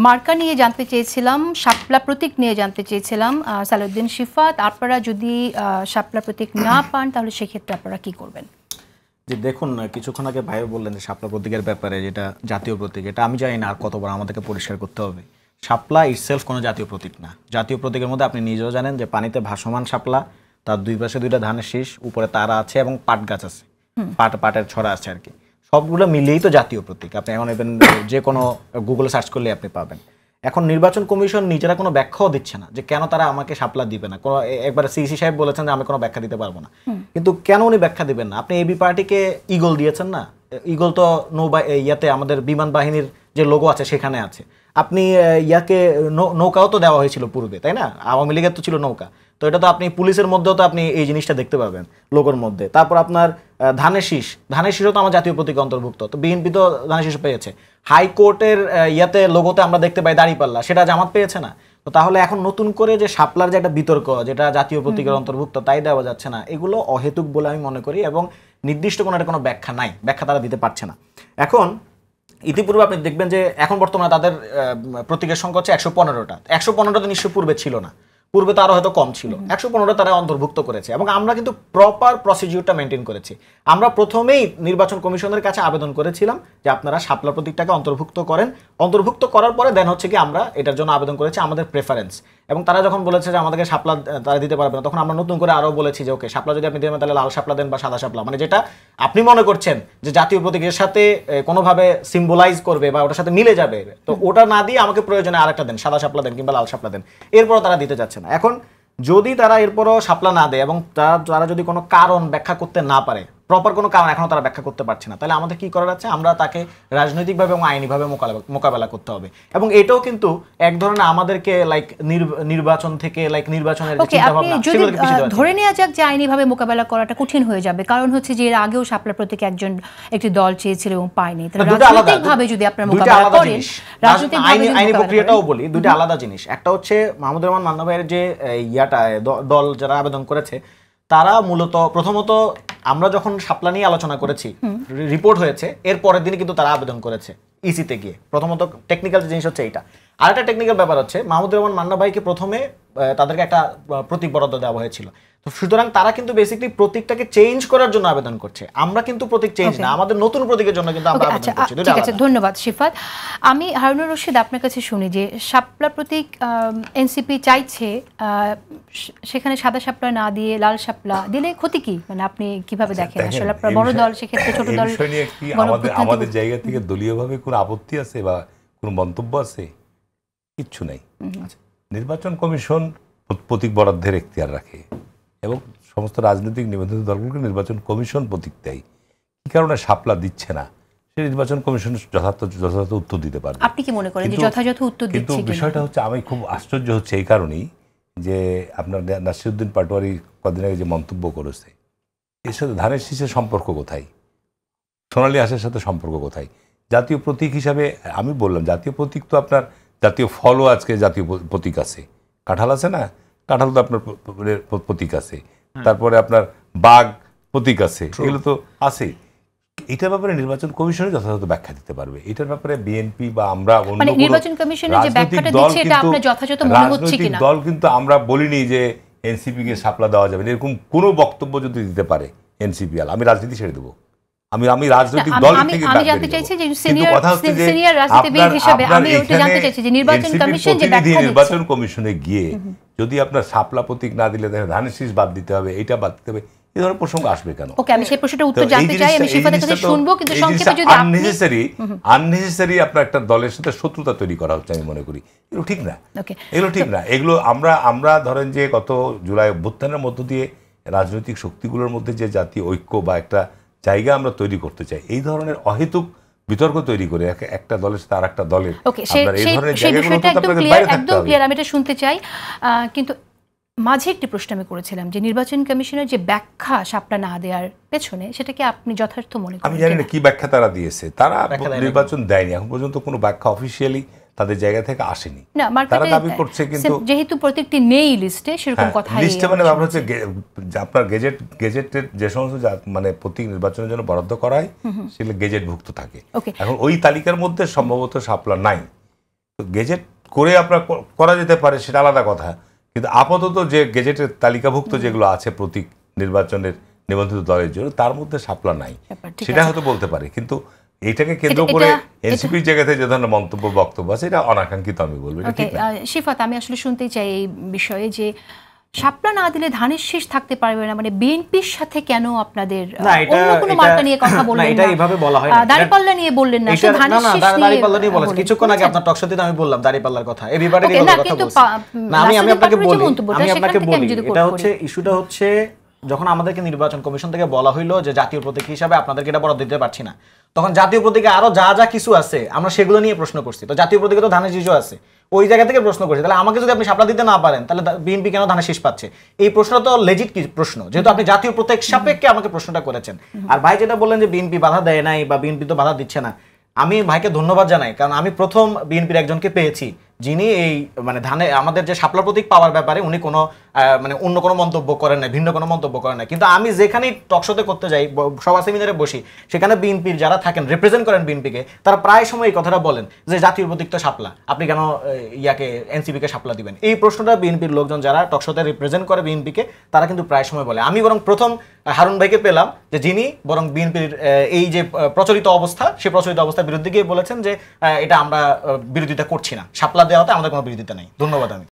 মার্কা নিয়ে জানতে চেয়েছিলাম, শাপলা প্রতীক নিয়ে জানতে চেয়েছিলাম। সালাউদ্দিন শিফাত, আপনারা যদি শাপলা প্রতীক না পান তাহলে সেক্ষেত্রে আপনারা কি করবেন? যে দেখুন, কিছুক্ষণ আগে ভাই বললেন যে শাপলা প্রতীকের ব্যাপারে, যেটা জাতীয় প্রতীক, এটা আমি জানি না আর কতবার আমাদেরকে পরিষ্কার করতে হবে। শাপলা ইটসেলফ কোনো জাতীয় প্রতীক না। জাতীয় প্রতীকের মধ্যে আপনি নিজেও জানেন যে পানিতে ভাসমান শাপলা, তার দুই পাশে দুইটা ধানের শীষ, উপরে তারা আছে এবং পাট গাছ আছে, পাটের ছড়া আছে আর কি। সবগুলো মিলিয়েই তো জাতীয় প্রতীক। আপনি এখন যে কোনো গুগলে সার্চ করলে আপনি পাবেন। এখন নির্বাচন কমিশন নিজেরা কোনো ব্যাখ্যাও দিচ্ছে না যে কেন তারা আমাকে শাপলা দিবে না। কোনো একবারে সিসি সাহেব বলেছেন যে আমি কোনো ব্যাখ্যা দিতে পারবো না, কিন্তু কেন উনি ব্যাখ্যা দিবেন না? আপনি এবি পার্টিকে ইগল দিয়েছেন না, ইগল তো ইয়াতে আমাদের বিমান বাহিনীর যে লোগো আছে সেখানে আছে। আপনি ইয়াকে নৌকাও তো দেওয়া হয়েছিল পূর্বে, তাই না? আওয়ামী লীগের তো ছিল নৌকা, তো এটা তো আপনি পুলিশের মধ্যেও তো আপনি এই জিনিসটা দেখতে পাবেন লোগোর মধ্যে। তারপর আপনার ধানের শীষও তো আমার জাতীয় প্রতীকে অন্তর্ভুক্ত, তো বিএনপি তো ধানের শীষ পেয়েছে। হাইকোর্টের ইয়াতে লোগোতে আমরা দেখতে পাই দাঁড়িপাল্লা, সেটা জামাত পেয়েছে না। তো তাহলে এখন নতুন করে যে শাপলার যে একটা বিতর্ক, যেটা জাতীয় প্রতীকের অন্তর্ভুক্ত, তাই দেওয়া যাচ্ছে না, এগুলো অহেতুক বলে আমি মনে করি এবং নির্দিষ্ট কোনো ব্যাখ্যা নাই, ব্যাখ্যা তারা দিতে পারছে না। এখন ইতিপূর্বে আপনি দেখবেন যে এখন বর্তমানে তাদের প্রতীকের সংখ্যা হচ্ছে 115টা। 115টা তো নিশ্চয়ই পূর্বে ছিল না, পূর্বে তো আরো হয়তো কম ছিল। 115টা তারা অন্তর্ভুক্ত করেছে এবং আমরা কিন্তু প্রপার প্রসিডিউরটা মেনটেন করেছি। আমরা প্রথমেই নির্বাচন কমিশনের কাছে আবেদন করেছিলাম যে আপনারা শাপলা প্রতীকটাকে অন্তর্ভুক্ত করেন। অন্তর্ভুক্ত করার পরে দেন হচ্ছে কি আমরা এটার জন্য আবেদন করেছি আমাদের প্রেফারেন্স, এবং তারা যখন বলেছে যে আমাদেরকে শাপলা তারা দিতে পারবে না, তখন আমরা নতুন করে আরো বলেছি যে ওকে, শাপলা যদি আপনি দেবেন তাহলে লাল শাপলা দেন বা সাদা শাপলা, মানে যেটা আপনি মনে করছেন যে জাতীয় প্রতীকের সাথে কোনোভাবে সিম্বলাইজ করবে বা ওটার সাথে মিলে যাবে, তো ওটা না দিয়ে আমাকে প্রয়োজনে আরেকটা দেন, সাদা শাপলা দেন কিংবা লাল শাপলা দেন। এরপরও তারা দিতে চাচ্ছে না। এখন যদি তারা এরপরও শাপলা না দেয় এবং তারা যদি কোনো কারণ ব্যাখ্যা করতে না পারে, প্রপার কোনো কারণ এখনো তারা ব্যাখ্যা করতে পারছে না, তাহলে আমাদের কি করার আছে? আমরা তাকে রাজনৈতিকভাবে এবং আইনিভাবে মোকাবেলা করতে হবে। এবং এটাও কিন্তু এক ধরনের আমাদেরকে নির্বাচন থেকে নির্বাচনের চিন্তা ভাবনা ধরে নেওয়া যাক যে আইনিভাবে মোকাবেলা করাটা কঠিন হয়ে যাবে, কারণ হচ্ছে যে এর আগেও শাপলা প্রতীকে একটি দল চেয়েছিল এবং পায়নি। রাজনৈতিকভাবে যদি আপনারা মোকাবেলা করেন, আইনি প্রক্রিয়াটাও বলি, দুটো আলাদা জিনিস। একটা হচ্ছে মাহমুদুর রহমান মান্না ভাইয়ের যে দল যারা আবেদন করেছে, তারা মূলত প্রথমত আমরা যখন শাপলা নিয়ে আলোচনা করেছি, রিপোর্ট হয়েছে এর পরের দিনে কিন্তু তারা আবেদন করেছে ইসিতে গিয়ে। প্রথমত টেকনিক্যাল জিনিস হচ্ছে এইটা। আর একটা টেকনিক্যাল ব্যাপার হচ্ছে মাহমুদুর রহমান মান্না ভাইকে প্রথমে তাদেরকে একটা প্রতীক বরাদ্দ দেওয়া হয়েছিল, তো সুতরাং তারা কিন্তু বেসিক্যালি প্রতীকটাকে চেঞ্জ করার জন্য আবেদন করছে। আমরা কিন্তু প্রতীক চেঞ্জ না, আমাদের নতুন প্রতীকের জন্য কিন্তু আমরা আবেদন করছি। ঠিক আছে, ধন্যবাদ শিফাত। আমি হারুনুর রশিদ আপনার কাছে শুনি যে শাপলা প্রতীক এনসিপি চাইছে, সেখানে সাদা শাপলা না দিয়ে লাল শাপলা দিলে ক্ষতি কি? মানে আপনি কিভাবে দেখেন? আসলে আপনার বড় দল, সেক্ষেত্রে ছোট দল আমাদের জায়গা থেকে দলীয়ভাবে কোনো আপত্তি আছে বা কোনো মন্তব্য আছে? কিচ্ছু নাই। নির্বাচন কমিশন প্রতীক বরাদ্দের এখতিয়ার রাখে এবং সমস্ত রাজনৈতিক নিবন্ধিত দলগুলোকে নির্বাচন কমিশন প্রতীক দেয়। কি কারণে শাপলা দিচ্ছে না, সে নির্বাচন কমিশন যথাযথ উত্তর দিতে পারবে। আপনি কি মনে করেন যে যথাযথ উত্তর দিচ্ছে? কিন্তু বিষয়টা হচ্ছে, আমি খুব আশ্চর্য হচ্ছে এই কারণেই যে আপনার নাসিরউদ্দিন পাটোয়ারি কদিন আগে যে মন্তব্য করেছে, এর সাথে ধানের শীষের সম্পর্ক কোথায়? সোনালী আঁশের সাথে সম্পর্ক কোথায়? জাতীয় প্রতীক হিসাবে আমি বললাম, জাতীয় প্রতীক তো আপনার জাতীয় ফলও আজকে জাতীয় প্রতীক আছে। কাঁঠাল আছে না, কাঁঠাল তো আপনার প্রতীক আছে। তারপরে আপনার বাঘ প্রতীক আছে, এগুলো তো আছে। এটার ব্যাপারে নির্বাচন কমিশনের যথাযথ ব্যাখ্যা দিতে পারবে। এটার ব্যাপারে বিএনপি বা আমরা রাজনৈতিক দল কিন্তু আমরা বলিনি যে এনসিপি কে শাপলা দেওয়া যাবে, এরকম কোনো বক্তব্য যদি দিতে পারে এনসিপি, আমি রাজনীতি ছেড়ে দেবো। আমি রাজনৈতিক দল থেকে জানতে চাইছি যে সিনিয়র রাজনীতিবিদ হিসেবে আমি ওটা জানতে চাইছি যে নির্বাচন কমিশন যে ব্যাখ্যা নির্বাচন কমিশনে গিয়ে যদি আপনার শাপলা প্রতীক না দিলে ধানের শীষ বাদ দিতে হবে, এটা বাদ দিতে হবে, এই ধরনের প্রসঙ্গ আসবে কেন? ওকে, আমি সেই প্রশ্নটার উত্তর জানতে চাই, আমি শিফাতের কাছে শুনবো, কিন্তু সংক্ষেপে যদি আননেসেসারি আপনার একটা দলের সাথে শত্রুতা তৈরি করা হচ্ছে, আমি মনে করি এগুলো ঠিক না। এগুলো ঠিক না। এগুলো আমরা ধরেন যে গত জুলাই অভ্যুত্থানের মধ্য দিয়ে রাজনৈতিক শক্তিগুলোর মধ্যে যে জাতীয় ঐক্য বা একটা জায়গা আমরা তৈরি করতে চাই, এই ধরনের অহেতুক বিতর্ক তৈরি করে একটা দলের সাথে আরেকটা দলের এই ধরনের জায়গাগুলো একদম ক্লিয়ার, আমি এটা শুনতে চাই। কিন্তু মাঝে একটি প্রশ্ন আমি করেছিলাম যে নির্বাচন কমিশনের যে ব্যাখ্যা শাপলা না দেওয়ার পেছনে, সেটাকে আপনি যথার্থ মনে করেন? আমি জানি না কি ব্যাখ্যা তারা দিয়েছে, তারা নির্বাচন দেয়নি এখন পর্যন্ত, কোনো ব্যাখ্যা অফিসিয়ালি তাদের জায়গা থেকে আসেনি। তারা দাবি করছে কিন্তু যেহেতু প্রতীকটি নেই লিস্টে, সেরকম কথা লিস্টে মানে ব্যাপার হচ্ছে আপনার গেজেটের যে সমস্ত মানে প্রতীক নির্বাচনের জন্য বরাদ্দ করা হয় সেগুলো গেজেটভুক্ত থাকে। এখন ওই তালিকার মধ্যে সম্ভবত শাপলা নাই। তো গেজেট করে আপনার করা যেতে পারে, সেটা আলাদা কথা, কিন্তু আপাতত যে গেজেটের তালিকাভুক্ত যেগুলো আছে প্রতীক নির্বাচনের নিবন্ধিত দলের জন্য, তার মধ্যে শাপলা নাই, ঠিক সেটা আছে। হয়তো বলতে পারে। কিন্তু এইটাকে কেন্দ্র করে এনসিপির জায়গাতে যে ধরনের মন্তব্য বক্তব্য আছে, এটা অনাকাঙ্ক্ষিত আমি বলবো, এটা ওকে, ঠিক না। শিফাত, আমি আসলে শুনতেই চাই এই বিষয়ে যে শাপলা না দিলে ধানের শীষ থাকতে পারবে না, মানে বিএনপির সাথে কেন আপনাদের না, এটা- অন্য কোনো এটা- মার্কা নিয়ে কথা না, বললেন এটা এইভাবে বলা হয় না। দাঁড়িপাল্লা নিয়ে বললেন না, এটা- শুধু ধানের না, শীষ দাঁড়িপাল্লা নিয়ে বলেছে। বলেন। কিছুক্ষণ আগে বুঝছেন? আপনার টকশোতে আমি বললাম দাঁড়িপাল্লার কথা, এই বিবারের Okay, না, কথা কিন্তু বলছি। না, আমি নাসিরুদ্দিন আপনাকে পাটোয়ারির যে বলি, মন্তব্যটা, আমি সেখান আপনাকে থেকে আমি বলি, যদি এটা quote হচ্ছে করি। ইস্যুটা হচ্ছে যখন আমাদেরকে নির্বাচন কমিশন থেকে বলা হইলো যে জাতীয় প্রতীক হিসাবে আপনাদেরকে এটা বরাদ্দ দিতে পারছি না, তখন জাতীয় প্রতীকে আরো যা যা কিছু আছে আমরা সেগুলো নিয়ে প্রশ্ন করছি। তো জাতীয় প্রতীকে তো ধানের শীষও আছে, ওই জায়গা থেকে প্রশ্ন করছি। তাহলে আমাকে যদি আপনি শাপলা দিতে না পারেন, তাহলে বিএনপি কেন ধানের শীষ পাচ্ছে? এই প্রশ্নটা তো লেজিট কি প্রশ্ন, যেহেতু আপনি জাতীয় প্রতীক সাপেক্ষে আমাকে প্রশ্নটা করেছেন। আর ভাই যেটা বললেন যে বিএনপি বাধা দেয় নাই বা বিএনপি তো বাধা দিচ্ছে না, আমি ভাইকে ধন্যবাদ জানাই, কারণ আমি প্রথম বিএনপির একজনকে পেয়েছি যিনি এই মানে ধানে আমাদের যে শাপলা প্রতীক পাওয়ার ব্যাপারে উনি কোনো মানে অন্য কোনো মন্তব্য করেন না, ভিন্ন কোনো মন্তব্য করেন না। কিন্তু আমি যেখানেই টকশোতে করতে যাই, সভা সেমিনারে বসি, সেখানে বিএনপির যারা থাকেন, রিপ্রেজেন্ট করেন বিএনপিকে, তারা প্রায় সময় এই কথাটা বলেন যে জাতীয় প্রতীক তো শাপলা, আপনি কেন ইয়াকে এনসিপিকে শাপলা দিবেন? এই প্রশ্নটা বিএনপির লোকজন যারা টকশোতে রিপ্রেজেন্ট করে বিএনপিকে, তারা কিন্তু প্রায় সময় বলে। আমি বরং প্রথম হারুন ভাইকে পেলাম যে যিনি বরং বিএনপির এই যে প্রচলিত অবস্থা, সেই প্রচলিত অবস্থার বিরুদ্ধে গিয়ে বলেছেন যে এটা আমরা বিরোধিতা করছি না, শাপলা দেওয়াতে আমাদের কোনো বিরোধিতা নেই। ধন্যবাদ। আমি